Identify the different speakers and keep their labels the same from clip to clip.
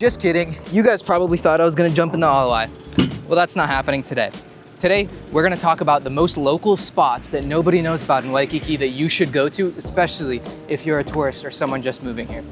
Speaker 1: Just kidding. You guys probably thought I was gonna jump into Ala Wai. Well, that's not happening today. Today, we're gonna talk about the most local spots that nobody knows about in Waikiki that you should go to, especially if you're a tourist or someone just moving here.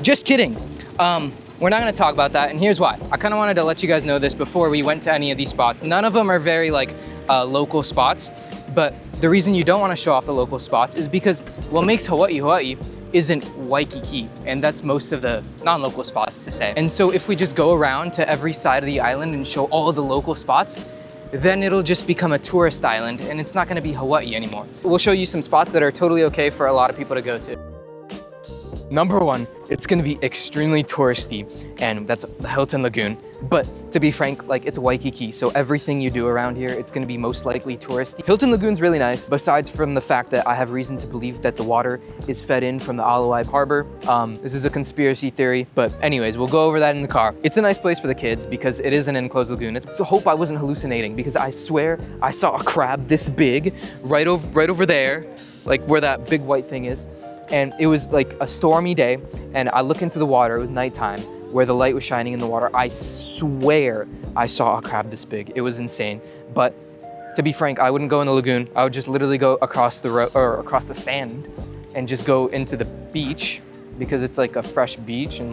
Speaker 1: Just kidding. We're not gonna talk about that, and here's why. I kinda wanted to let you guys know this before we went to any of these spots. None of them are very local spots, but the reason you don't wanna show off the local spots is because what makes Hawaii isn't Waikiki, and that's most of the non-local spots to say. And so if we just go around to every side of the island and show all the local spots, then it'll just become a tourist island and it's not gonna be Hawaii anymore. We'll show you some spots that are totally okay for a lot of people to go to. Number one, it's gonna be extremely touristy, and that's the Hilton Lagoon. But to be frank, it's Waikiki, so everything you do around here, it's gonna be most likely touristy. Hilton Lagoon's really nice, besides from the fact that I have reason to believe that the water is fed in from the Ala Wai Harbor. This is a conspiracy theory, but anyways, we'll go over that in the car. It's a nice place for the kids because it is an enclosed lagoon. So hope I wasn't hallucinating, because I swear I saw a crab this big right over there, where that big white thing is. And it was a stormy day, and I look into the water, it was nighttime, where the light was shining in the water. I swear I saw a crab this big. It was insane. But to be frank, I wouldn't go in the lagoon. I would just literally go across the road or across the sand and just go into the beach, because it's a fresh beach, and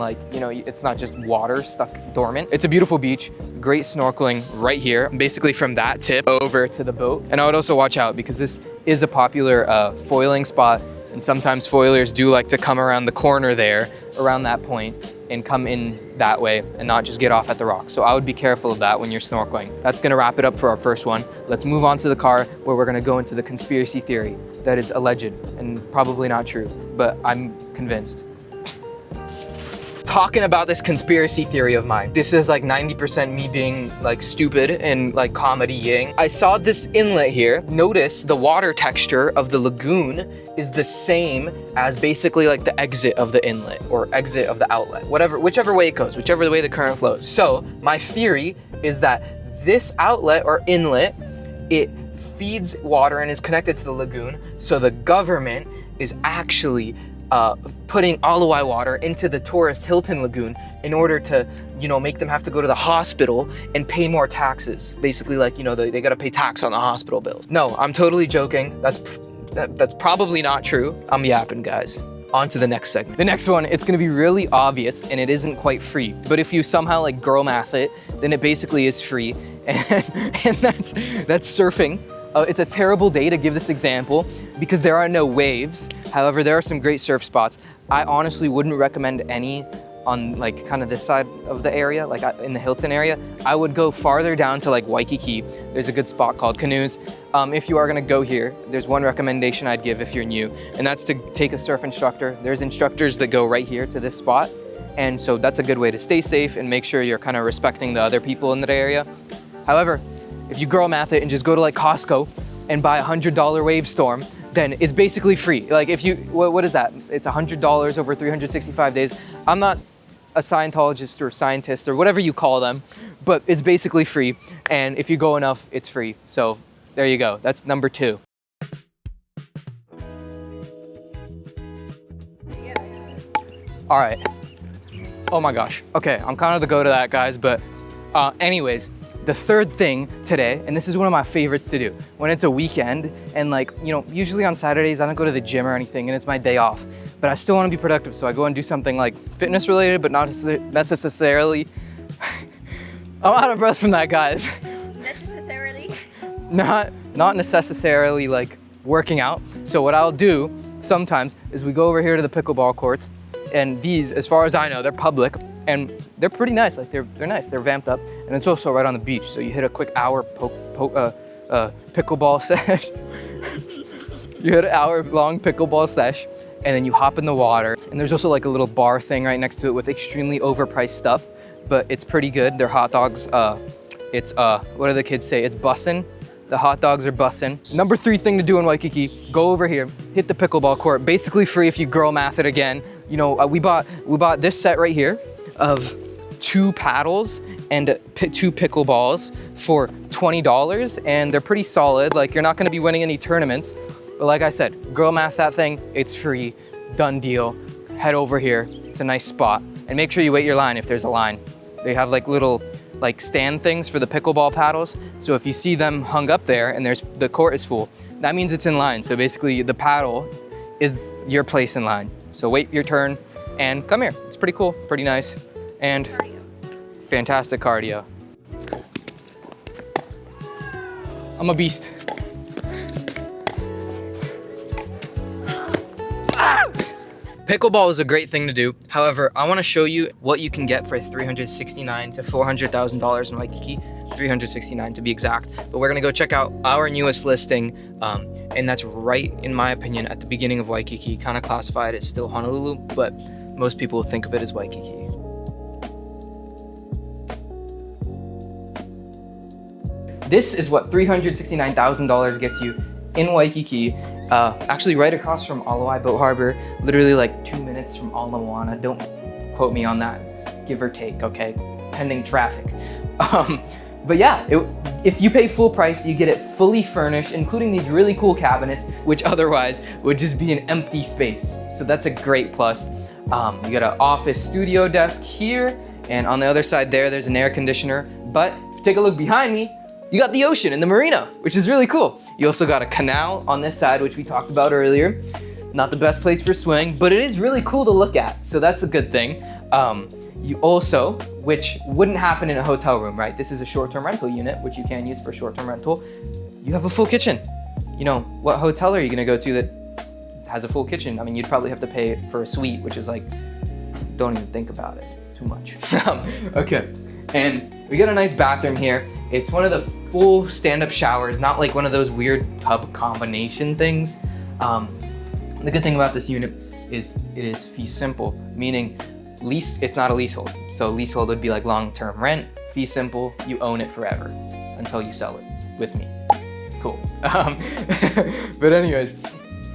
Speaker 1: it's not just water stuck dormant. It's a beautiful beach, great snorkeling right here, basically from that tip over to the boat. And I would also watch out, because this is a popular foiling spot. And sometimes foilers do like to come around the corner there, around that point, and come in that way and not just get off at the rock. So I would be careful of that when you're snorkeling. That's gonna wrap it up for our first one. Let's move on to the car, where we're gonna go into the conspiracy theory that is alleged and probably not true, but I'm convinced. Talking about this conspiracy theory of mine. This is 90% me being stupid and comedying. I saw this inlet here. Notice the water texture of the lagoon is the same as basically the exit of the inlet or exit of the outlet. Whichever way it goes, whichever way the current flows. So my theory is that this outlet or inlet, it feeds water and is connected to the lagoon. So the government is actually putting Ala Wai water into the tourist Hilton Lagoon in order to, make them have to go to the hospital and pay more taxes. Basically, they gotta pay tax on the hospital bills. No, I'm totally joking. That's probably not true. I'm yapping, guys. On to the next segment. The next one, it's gonna be really obvious, and it isn't quite free. But if you somehow girl math it, then it basically is free, and that's surfing. It's a terrible day to give this example because there are no waves. However, there are some great surf spots. I honestly wouldn't recommend any on kind of this side of the area, in the Hilton area. I would go farther down to Waikiki. There's a good spot called Canoes. If you are gonna go here, there's one recommendation I'd give if you're new, and that's to take a surf instructor. There's instructors that go right here to this spot. And so that's a good way to stay safe and make sure you're kind of respecting the other people in that area. However, if you girl math it and just go to Costco and buy a $100 wave storm, then it's basically free. If you, what is that? It's $100 over 365 days. I'm not a Scientologist or scientist or whatever you call them, but it's basically free. And if you go enough, it's free. So there you go. That's number two. All right. Oh my gosh. Okay, I'm kind of the go to that, guys. But anyways, the third thing today, and this is one of my favorites to do, when it's a weekend and usually on Saturdays I don't go to the gym or anything and it's my day off, but I still want to be productive, so I go and do something fitness related, but not necessarily, I'm out of breath from that, guys.
Speaker 2: Necessarily?
Speaker 1: Not necessarily working out. So what I'll do sometimes is we go over here to the pickleball courts, and these, as far as I know, they're public. And they're pretty nice, they're nice, they're vamped up. And it's also right on the beach, so you hit a quick hour pickleball sesh. You hit an hour-long pickleball sesh, and then you hop in the water. And there's also a little bar thing right next to it with extremely overpriced stuff, but it's pretty good. Their hot dogs, it's, what do the kids say? It's bussin'. The hot dogs are bussin'. Number three thing to do in Waikiki, go over here, hit the pickleball court. Basically free if you girl math it again. We bought this set right here of 2 paddles and 2 pickleballs for $20, and they're pretty solid. You're not gonna be winning any tournaments, but like I said, girl math that thing, it's free, done deal. Head over here, it's a nice spot. And make sure you wait your line if there's a line. They have like little like stand things for the pickleball paddles. So if you see them hung up there and the court is full, that means it's in line. So basically the paddle is your place in line. So wait your turn and come here. It's pretty cool, pretty nice, and fantastic cardio. I'm a beast. Pickleball is a great thing to do. However, I want to show you what you can get for $369,000 to $400,000 in Waikiki. $369,000 to be exact. But we're gonna go check out our newest listing, and that's right, in my opinion, at the beginning of Waikiki. Kind of classified as still Honolulu, but most people think of it as Waikiki. This is what $369,000 gets you in Waikiki. Actually right across from Ala Wai Boat Harbor, literally like 2 minutes from Ala Moana. Don't quote me on that, give or take, okay? Pending traffic. But yeah, if you pay full price, you get it fully furnished, including these really cool cabinets, which otherwise would just be an empty space. So that's a great plus. You got an office studio desk here, and on the other side there's an air conditioner. But if you take a look behind me, you got the ocean and the marina, which is really cool. You also got a canal on this side, which we talked about earlier. Not the best place for swimming, but it is really cool to look at, so that's a good thing. You also, which wouldn't happen in a hotel room, right? This is a short-term rental unit, which you can use for short-term rental. You have a full kitchen. You know, what hotel are you gonna go to that has a full kitchen? I mean, you'd probably have to pay for a suite, which is like, don't even think about it, it's too much. Okay, and we got a nice bathroom here. It's one of the full stand-up showers, not like one of those weird tub combination things. The good thing about this unit is it is fee simple, meaning it's not a leasehold. So leasehold would be like long-term rent. Fee simple, you own it forever until you sell it with me. Cool. But anyways,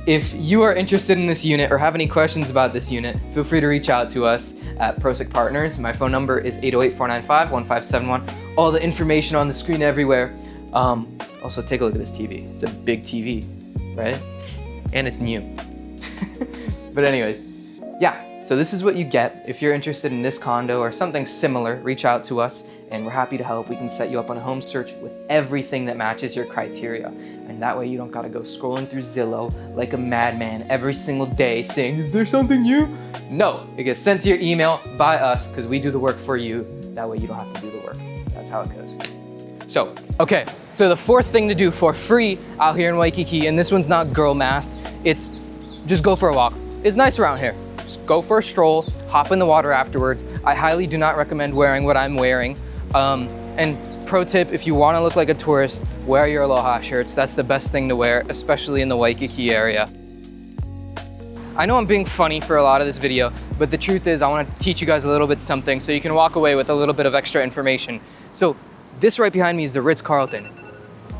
Speaker 1: if you are interested in this unit or have any questions about this unit, feel free to reach out to us at Prosek Partners. My phone number is 808-495-1571. All the information on the screen everywhere. Also, take a look at this TV. It's a big TV, right? And it's new. But anyways, yeah. So this is what you get. If you're interested in this condo or something similar, reach out to us and we're happy to help. We can set you up on a home search with everything that matches your criteria. And that way you don't gotta go scrolling through Zillow like a madman every single day saying, is there something new? No, it gets sent to your email by us because we do the work for you. That way you don't have to do the work. That's how it goes. So, okay, so the fourth thing to do for free out here in Waikiki, and this one's not girl math, it's just go for a walk. It's nice around here. Just go for a stroll, hop in the water afterwards. I highly do not recommend wearing what I'm wearing. And pro tip, if you want to look like a tourist, wear your Aloha shirts. That's the best thing to wear, especially in the Waikiki area. I know I'm being funny for a lot of this video, but the truth is I want to teach you guys a little bit something so you can walk away with a little bit of extra information. So this right behind me is the Ritz-Carlton.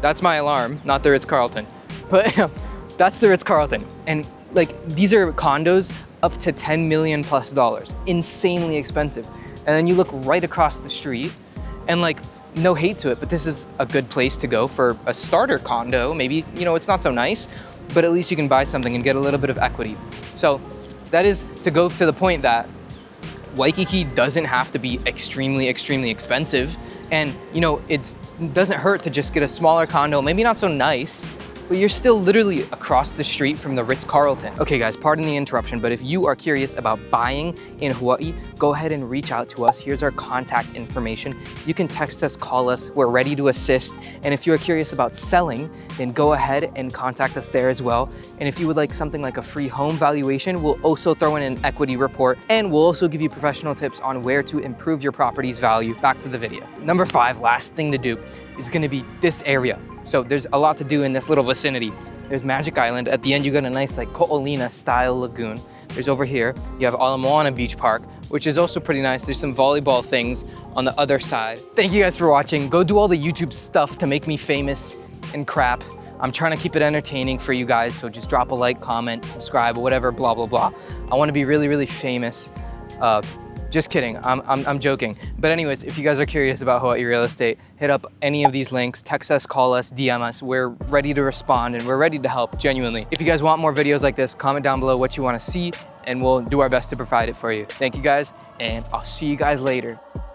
Speaker 1: That's my alarm, not the Ritz-Carlton. But that's the Ritz-Carlton. And like, these are condos up to $10 million plus, insanely expensive. And then you look right across the street and like, no hate to it, but this is a good place to go for a starter condo. Maybe, you know, it's not so nice, but at least you can buy something and get a little bit of equity. So that is to go to the point that Waikiki doesn't have to be extremely, extremely expensive. And you know, it doesn't hurt to just get a smaller condo, maybe not so nice, but you're still literally across the street from the Ritz-Carlton. Okay guys, pardon the interruption, but if you are curious about buying in Hawaii, go ahead and reach out to us. Here's our contact information. You can text us, call us, we're ready to assist. And if you are curious about selling, then go ahead and contact us there as well. And if you would like something like a free home valuation, we'll also throw in an equity report, and we'll also give you professional tips on where to improve your property's value. Back to the video. Number 5, last thing to do is gonna be this area. So there's a lot to do in this little vicinity. There's Magic Island. At the end, you got a nice like Ko'olina style lagoon. There's over here, you have Ala Moana Beach Park, which is also pretty nice. There's some volleyball things on the other side. Thank you guys for watching. Go do all the YouTube stuff to make me famous and crap. I'm trying to keep it entertaining for you guys, so just drop a like, comment, subscribe, whatever, blah, blah, blah. I wanna be really, really famous. Just kidding, I'm joking. But anyways, if you guys are curious about Hawaii real estate, hit up any of these links, text us, call us, DM us. We're ready to respond and we're ready to help, genuinely. If you guys want more videos like this, comment down below what you wanna see, and we'll do our best to provide it for you. Thank you guys, and I'll see you guys later.